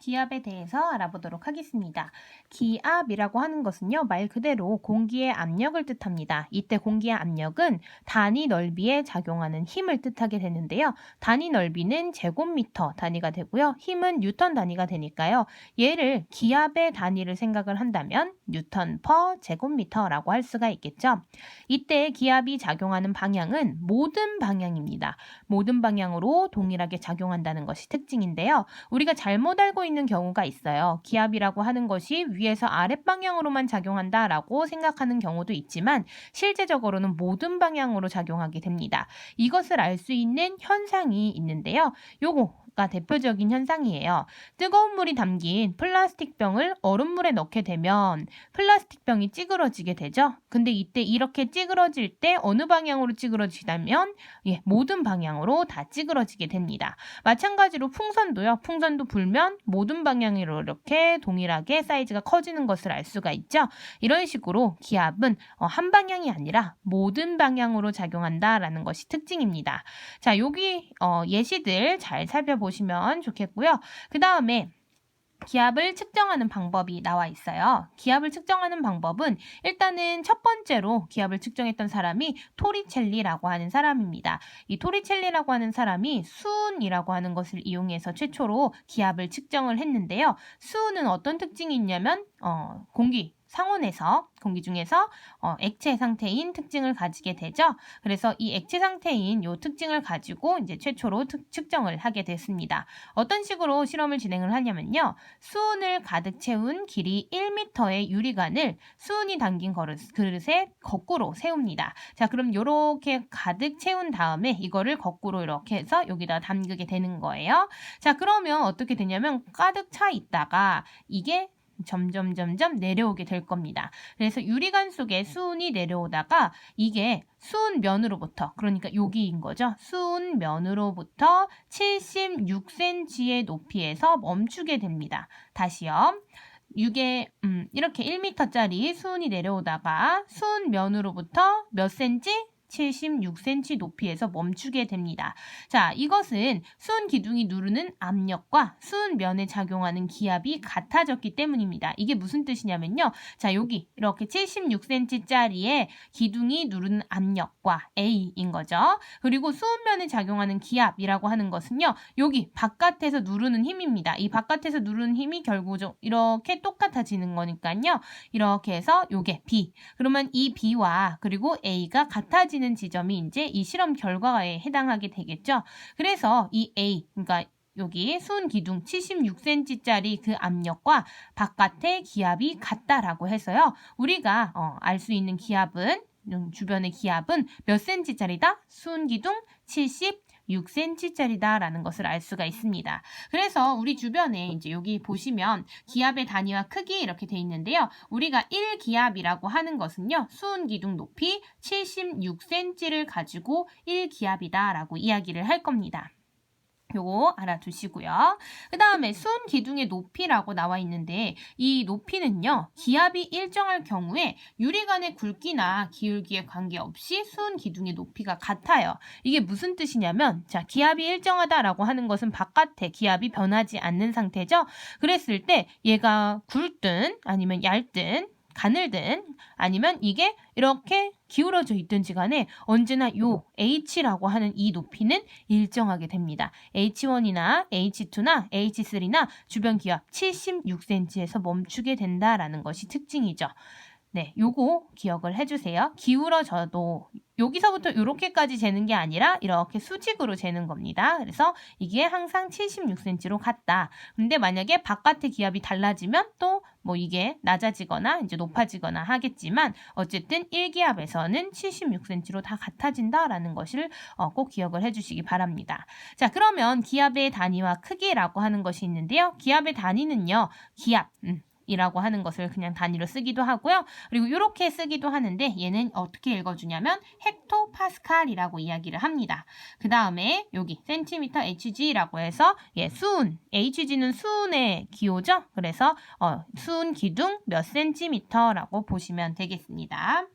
기압에 대해서 알아보도록 하겠습니다. 기압이라고 하는 것은요, 말 그대로 공기의 압력을 뜻합니다. 이때 공기의 압력은 단위 넓이에 작용하는 힘을 뜻하게 되는데요. 단위 넓이는 제곱미터 단위가 되고요. 힘은 뉴턴 단위가 되니까요. 얘를 기압의 단위를 생각을 한다면 뉴턴 퍼 제곱미터라고 할 수가 있겠죠. 이때 기압이 작용하는 방향은 모든 방향입니다. 모든 방향으로 동일하게 작용한다는 것이 특징인데요. 우리가 잘못 알고 있는 경우가 있어요. 기압이라고 하는 것이 위에서 아랫방향으로만 작용한다라고 생각하는 경우도 있지만 실제적으로는 모든 방향으로 작용하게 됩니다. 이것을 알 수 있는 현상이 있는데요. 요거가 대표적인 현상이에요. 뜨거운 물이 담긴 플라스틱 병을 얼음물에 넣게 되면 플라스틱 병이 찌그러지게 되죠. 근데 이때 이렇게 찌그러질 때 어느 방향으로 찌그러지냐면 모든 방향으로 다 찌그러지게 됩니다. 마찬가지로 풍선도요. 풍선도 불면 모든 방향으로 이렇게 동일하게 사이즈가 커지는 것을 알 수가 있죠. 이런 식으로 기압은 한 방향이 아니라 모든 방향으로 작용한다라는 것이 특징입니다. 자, 여기 예시들 잘 살펴보시면 좋겠고요. 그 다음에 기압을 측정하는 방법이 나와 있어요. 기압을 측정하는 방법은 일단은 첫 번째로 기압을 측정했던 사람이 토리첼리라고 하는 사람입니다. 이 토리첼리라고 하는 사람이 수은이라고 하는 것을 이용해서 최초로 기압을 측정을 했는데요. 수은은 어떤 특징이 있냐면 공기 중에서 액체 상태인 특징을 가지게 되죠. 그래서 이 액체 상태인 이 특징을 가지고 이제 최초로 측정을 하게 됐습니다. 어떤 식으로 실험을 진행을 하냐면요. 수은을 가득 채운 길이 1m의 유리관을 수은이 담긴 그릇에 거꾸로 세웁니다. 자, 그럼 이렇게 가득 채운 다음에 이거를 거꾸로 이렇게 해서 여기다 담그게 되는 거예요. 자, 그러면 어떻게 되냐면 가득 차 있다가 이게 점점 내려오게 될 겁니다. 그래서 유리관 속에 수은이 내려오다가 이게 수은면으로부터, 그러니까 여기인 거죠. 수은면으로부터 76cm의 높이에서 멈추게 됩니다. 다시요. 이게 이렇게 1m짜리 수은이 내려오다가 수은면으로부터 몇 cm? 76cm 높이에서 멈추게 됩니다. 자, 이것은 수은 기둥이 누르는 압력과 수은 면에 작용하는 기압이 같아졌기 때문입니다. 이게 무슨 뜻이냐면요. 자, 여기 이렇게 76cm짜리의 기둥이 누르는 압력과 A인 거죠. 그리고 수은 면에 작용하는 기압이라고 하는 것은요. 여기 바깥에서 누르는 힘입니다. 이 바깥에서 누르는 힘이 결국 이렇게 똑같아지는 거니까요. 이렇게 해서 요게 B. 그러면 이 B와 그리고 A가 같아지는 지점이 이제 이 실험 결과에 해당하게 되겠죠. 그래서 이 A, 그러니까 여기 수은 기둥 76cm짜리 그 압력과 바깥의 기압이 같다라고 해서요. 우리가 알 수 있는 기압은 주변의 기압은 몇 cm짜리다? 수은 기둥 76cm짜리다라는 것을 알 수가 있습니다. 그래서 우리 주변에 이제 여기 보시면 기압의 단위와 크기 이렇게 돼 있는데요. 우리가 1기압이라고 하는 것은요. 수은 기둥 높이 76cm를 가지고 1기압이다라고 이야기를 할 겁니다. 요거 알아두시고요. 그 다음에 수은 기둥의 높이라고 나와 있는데 이 높이는요. 기압이 일정할 경우에 유리관의 굵기나 기울기에 관계없이 수은 기둥의 높이가 같아요. 이게 무슨 뜻이냐면 자, 기압이 일정하다라고 하는 것은 바깥의 기압이 변하지 않는 상태죠. 그랬을 때 얘가 굵든 아니면 얇든 가늘든 아니면 이게 이렇게 기울어져 있든지 간에 언제나 요 H라고 하는 이 높이는 일정하게 됩니다. H1이나 H2나 H3나 주변 기압 76cm에서 멈추게 된다라는 것이 특징이죠. 네, 요거 기억을 해주세요. 기울어져도 여기서부터 이렇게까지 재는 게 아니라 이렇게 수직으로 재는 겁니다. 그래서 이게 항상 76cm로 같다. 근데 만약에 바깥의 기압이 달라지면 또 뭐 이게 낮아지거나 이제 높아지거나 하겠지만 어쨌든 1기압에서는 76cm로 다 같아진다라는 것을 꼭 기억을 해주시기 바랍니다. 자, 그러면 기압의 단위와 크기라고 하는 것이 있는데요. 기압의 단위는요. 기압. 이라고 하는 것을 그냥 단위로 쓰기도 하고요. 그리고 이렇게 쓰기도 하는데 얘는 어떻게 읽어주냐면 헥토파스칼이라고 이야기를 합니다. 그 다음에 여기 센티미터 HG라고 해서 수은, HG는 수은의 기호죠. 그래서 수은 기둥 몇 센티미터라고 보시면 되겠습니다.